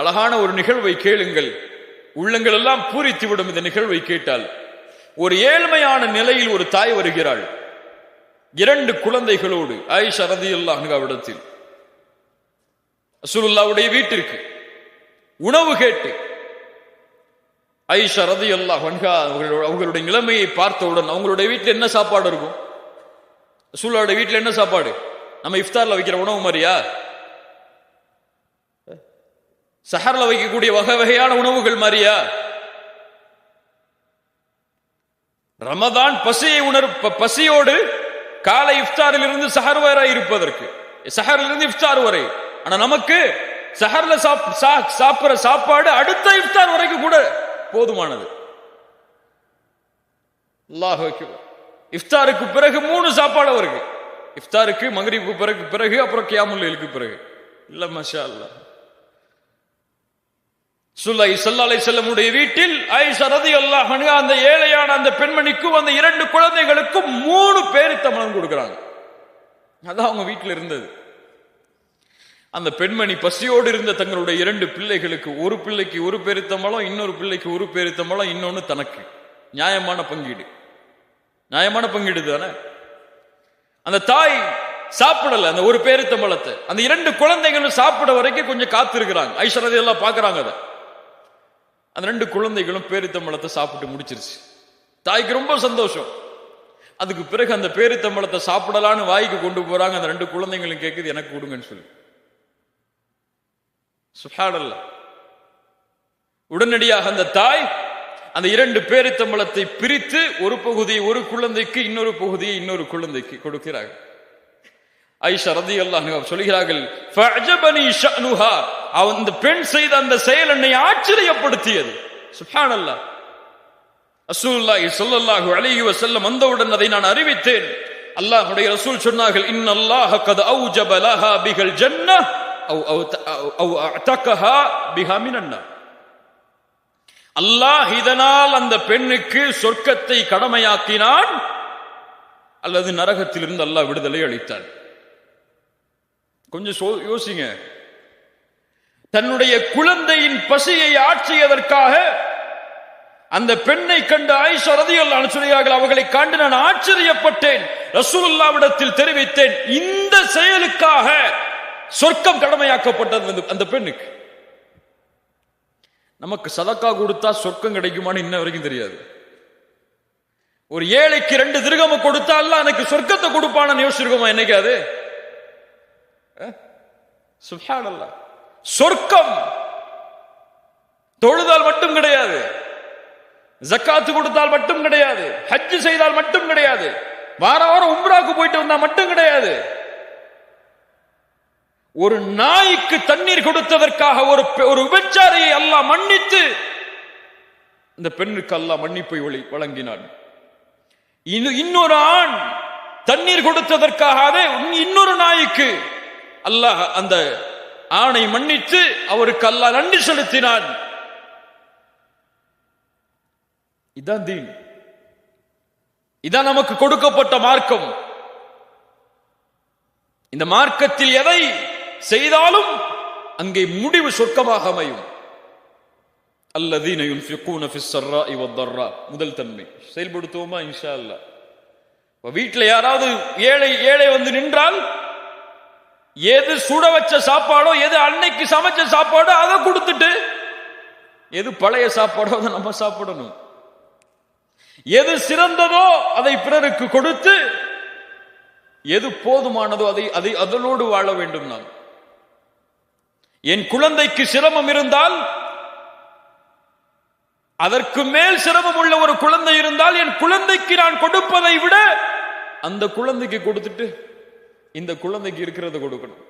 அழகான ஒரு நிகழ்வை கேளுங்கள், உள்ளங்கள் எல்லாம் பூரித்துவிடும் இந்த நிகழ்வை கேட்டால். ஒரு ஏழ்மையான நிலையில் ஒரு தாய் வருகிறாள் 2 குழந்தைகளோடு ஆயிஷா ரலியல்லாஹு அன்ஹாவிடத்தில். ரசூலுல்லாஹ்வுடைய வீட்டிற்கு உணவு கேட்டு ஆயிஷா ரலியல்லாஹு அன்ஹா அவங்களுடைய நிலைமையை பார்த்தவுடன், அவங்களுடைய வீட்டில் என்ன சாப்பாடு இருக்கும்? ரசூலுல்லாஹ்வுடைய வீட்டில் என்ன சாப்பாடு? நம்ம இஃப்தார்ல வைக்கிற உணவு மாதிரியா? சஹர்ல வைக்கக்கூடிய வகை வகையான உணவுகள் மாதிரியா? ரமதான் பசியோடு காலை இஃப்தாரில் இருந்து சஹர் வரை இருப்பதற்கு, சஹரில் இருந்து இஃப்தார் வரை. ஆனா நமக்கு சஹர்ல சாப்பிடுற சாப்பாடு அடுத்த இஃப்தார் வரைக்கும் கூட போதுமானது. அல்லாஹ் அக்பர். இஃப்தாருக்கு பிறகு 3 சாப்பாடு அவருக்கு. இஃப்தாருக்கு, மக்ரிபுக்கு பிறகு அப்புறம் கியாமுல் லைலுக்கு பிறகு. இல்ல மாஷா அல்லாஹ். ஸல்லல்லாஹு அலைஹி வஸல்லம் உடைய வீட்டில் ஆயிஷா ரலியல்லாஹு அன்ஹா அந்த ஏழையான அந்த பெண்மணிக்கும் அந்த 2 குழந்தைகளுக்கும் 3 பேரித்தம்பழம் கொடுக்கறாங்க. அதான் அவங்க வீட்டில் இருந்தது. அந்த பெண்மணி பசியோடு இருந்த தங்களுடைய 2 பிள்ளைகளுக்கு, ஒரு பிள்ளைக்கு 1 பேரித்தம்பழம், இன்னொரு பிள்ளைக்கு 1 பேரித்தம்பழம், இன்னொன்னு தனக்கு. நியாயமான பங்கீடு, நியாயமான பங்கீடு தானே. அந்த தாய் சாப்பிடல அந்த 1 பேரித்தம்பழத்தை. அந்த 2 குழந்தைகளும் சாப்பிட வரைக்கும் கொஞ்சம் காத்திருக்கிறாங்க. ஆயிஷா ரலியல்லாஹு பார்க்கறாங்க அதை. அந்த 2 குழந்தைகளும் பேரித்தம்பழத்தை சாப்பிட்டு முடிச்சிருச்சு. தாய்க்கு ரொம்ப சந்தோஷம். அதுக்கு பிறகு அந்த பேரித்தம்பழத்தை சாப்பிடலான்னு வாய்க்கு கொண்டு போறாங்க. அந்த 2 குழந்தைகளும் கேட்குது, எனக்கு கொடுங்கன்னு சொல்லி. சுப்ஹானல்லாஹ். உடனடியாக அந்த தாய் அந்த 2 பேரித்தம்பழத்தை பிரித்து ஒரு பகுதியை ஒரு குழந்தைக்கு, இன்னொரு பகுதியை இன்னொரு குழந்தைக்கு கொடுக்கிறாங்க. ஆயிஷா ரலியல்லாஹு அன்ஹா சொல்கிறார்கள், ஃபஅஜபனி ஷஅனுஹா, அந்த பெண் செய்த அந்த செயல் என்னை ஆச்சரியப்படுத்தியது. சுப்ஹானல்லாஹ். ரசூலுல்லாஹி ஸல்லல்லாஹு அலைஹி வஸல்லம் வந்தவுடன் அதை நான் அறிவித்தேன். அல்லாஹ்வுடைய ரசூல் சொன்னார்கள், இன்னல்லாஹ கத் அவ்ஜப லஹா பிஹல் ஜன்னஹ் அவ் அஅதகஹா பிஹா மினன் நார். அல்லாஹ் இதனால் அந்த பெண்ணுக்கு சொர்க்கத்தை கடமையாக்கினான், அல்லது நரகத்திலிருந்து அல்லாஹ் விடுதலை அளித்தான். கொஞ்சம் யோசிங்க. தன்னுடைய குழந்தையின் பசியை ஆற்றியதற்காக அந்த பெண்ணை கண்டு ஆயிஷா ரலியல்லாஹு அன்ஹா சொல்கிறார்கள், அவர்களை கண்டு நான் ஆச்சரியப்பட்டேன். ரசூலுல்லாஹ்விடத்தில் தெரிவித்தேன், இந்த செயலுக்காக சொர்க்கம் கடமையாக்கப்பட்டது அந்த பெண்ணுக்கு. நமக்கு சதக்கா கொடுத்தா சொர்க்கம் கிடைக்குமான்னு இன்ன வரைக்கும் தெரியாது. ஒரு ஏழைக்கு 2 திர்ஹம் கொடுத்தா அல்லாஹ் எனக்கு சொர்க்கத்தை கொடுப்பான்னு யோசிச்சிருக்கோமா என்னைக்காது? சுப்ஹானல்லாஹ். சொர்க்கம் தொழுதால் மட்டும் கிடையாது, ஜக்காத்து கொடுத்தால் மட்டும் கிடையாது, ஹஜ் செய்தால் மட்டும் கிடையாது, வாரம் உம்ராக்கு போயிட்டு வந்தா மட்டும் கிடையாது. ஒரு நாய்க்கு தண்ணீர் கொடுத்ததற்காக ஒரு விபச்சாரியை அல்லாஹ் மன்னித்து இந்த பெண்ணுக்கு அல்லாஹ் மன்னிப்பை வழங்கினான். இன்னொரு ஆண் தண்ணீர் கொடுத்ததற்காக இன்னொரு நாய்க்கு அல்லாஹ் அந்த ஆணை மன்னித்து அவருக்கு அல்லாஹ் நன்றி செலுத்தினான். இதான் தீன், இதான் நமக்கு கொடுக்கப்பட்ட மார்க்கம். இந்த மார்க்கத்தில் எதை செய்தாலும் அங்கே முடிவு சொர்க்கமாக அமையும். அல்லதீன யுன்ஃபிகூன ஃபிஸ் ஸர்ராஇ வத்தர்ரா. முதல் தன்மை செயல்படுத்துவோமா இன்ஷா அல்லாஹ். வீட்டில் யாராவது ஏழை வந்து நின்றால் எது சுட வச்ச சாப்பாடோ, எது அன்னைக்கு சமைச்ச சாப்பாடோ அதை கொடுத்துட்டு, எது பழைய சாப்பாடோ அதை நம்ம சாப்பிடணும். எது சிறந்ததோ அதை பிறருக்கு கொடுத்து, எது போதுமானதோ அதை அதனோடு வாழ வேண்டும். நான் என் குழந்தைக்கு சிரமம் இருந்தால், அதற்கு மேல் சிரமம் உள்ள ஒரு குழந்தை இருந்தால், என் குழந்தைக்கு நான் கொடுப்பதை விட அந்த குழந்தைக்கு கொடுத்துட்டு இந்த குழந்தைக்கு இருக்கிறத கொடுக்கணும்.